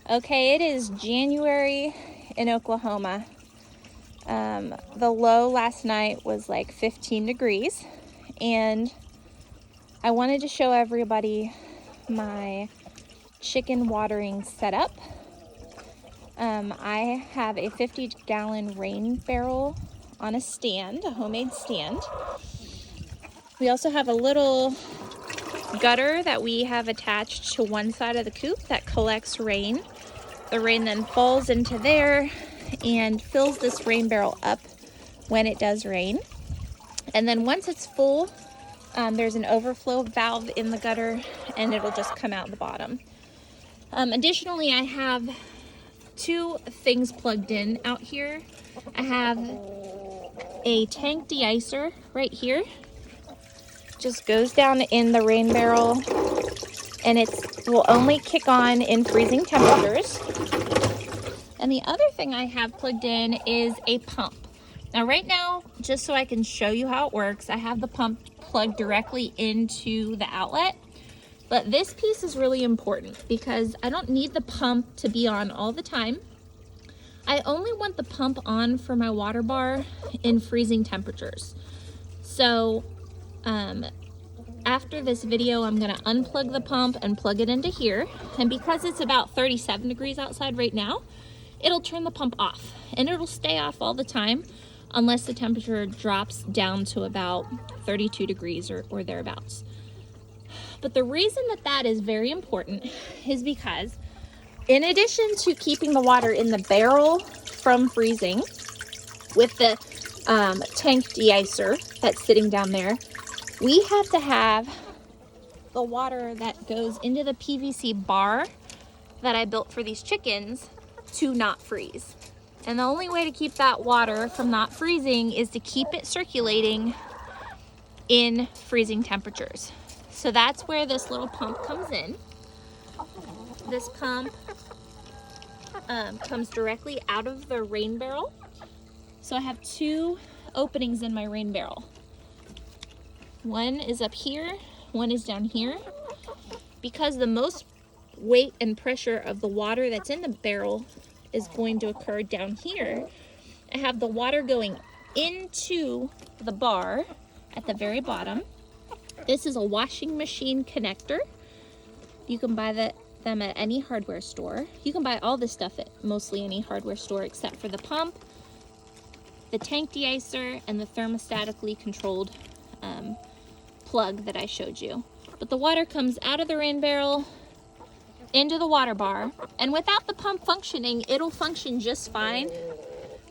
Okay, it is January in Oklahoma. The low last night was like 15 degrees, and I wanted to show everybody my chicken watering setup. I have a 50-gallon rain barrel on a stand, a homemade stand. We also have a little gutter that we have attached to one side of the coop that collects rain. The rain then falls into there and fills this rain barrel up when it does rain. And then once it's full, there's an overflow valve in the gutter and it'll just come out the bottom. Additionally, I have two things plugged in out here. I have a tank de-icer right here. Just goes down in the rain barrel, and it will only kick on in freezing temperatures. And the other thing I have plugged in is a pump. Now right now, just so I can show you how it works, I have the pump plugged directly into the outlet. But this piece is really important because I don't need the pump to be on all the time. I only want the pump on for my water bar in freezing temperatures. So after this video, I'm gonna unplug the pump and plug it into here. And because it's about 37 degrees outside right now, it'll turn the pump off, and it'll stay off all the time unless the temperature drops down to about 32 degrees or thereabouts. But the reason that is very important is because in addition to keeping the water in the barrel from freezing with the tank de-icer that's sitting down there, we have to have the water that goes into the PVC bar that I built for these chickens to not freeze. And the only way to keep that water from not freezing is to keep it circulating in freezing temperatures. So that's where this little pump comes in. This pump comes directly out of the rain barrel. So I have two openings in my rain barrel. One is up here, one is down here. Because the most weight and pressure of the water that's in the barrel is going to occur down here, I have the water going into the bar at the very bottom. This is a washing machine connector. You can buy them at any hardware store. You can buy all this stuff at mostly any hardware store except for the pump, the tank de-icer, and the thermostatically controlled plug that I showed you. But the water comes out of the rain barrel into the water bar, and without the pump functioning, it'll function just fine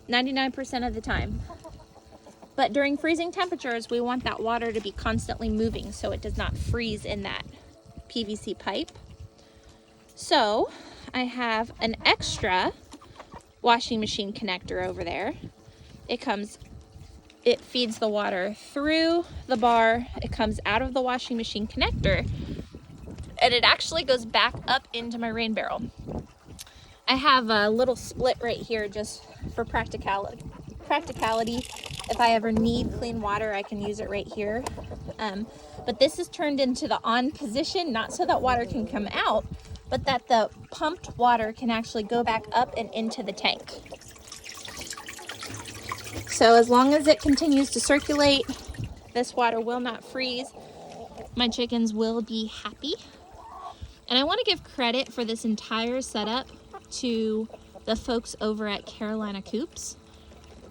99% of the time. But during freezing temperatures, we want that water to be constantly moving so it does not freeze in that PVC pipe. So I have an extra washing machine connector over there. It feeds the water through the bar, it comes out of the washing machine connector, and it actually goes back up into my rain barrel. I have a little split right here just for practicality. If I ever need clean water, I can use it right here. But this is turned into the on position, not so that water can come out, but that the pumped water can actually go back up and into the tank. So as long as it continues to circulate, this water will not freeze. My chickens will be happy. And I want to give credit for this entire setup to the folks over at Carolina Coops.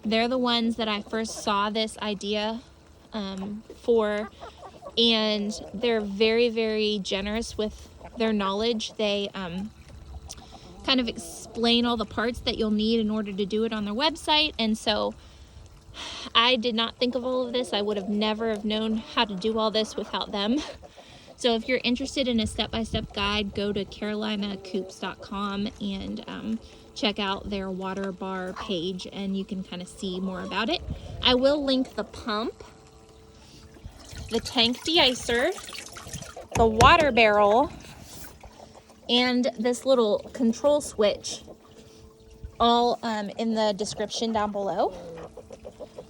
They're the ones that I first saw this idea for, and they're very, very generous with their knowledge. They kind of explain all the parts that you'll need in order to do it on their website, and so I did not think of all of this. I would have never have known how to do all this without them. So if you're interested in a step-by-step guide, go to carolinacoops.com and check out their water bar page, and you can kind of see more about it. I will link the pump, the tank de-icer, the water barrel, and this little control switch all in the description down below.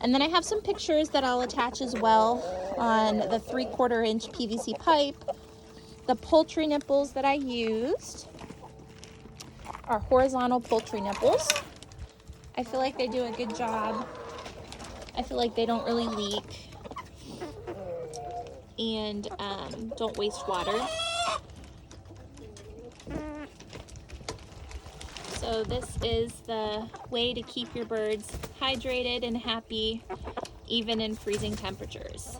And then I have some pictures that I'll attach as well on the 3/4 inch PVC pipe, the poultry nipples that I used, our horizontal poultry nipples. I feel like they do a good job. I feel like they don't really leak and don't waste water. So this is the way to keep your birds hydrated and happy, even in freezing temperatures.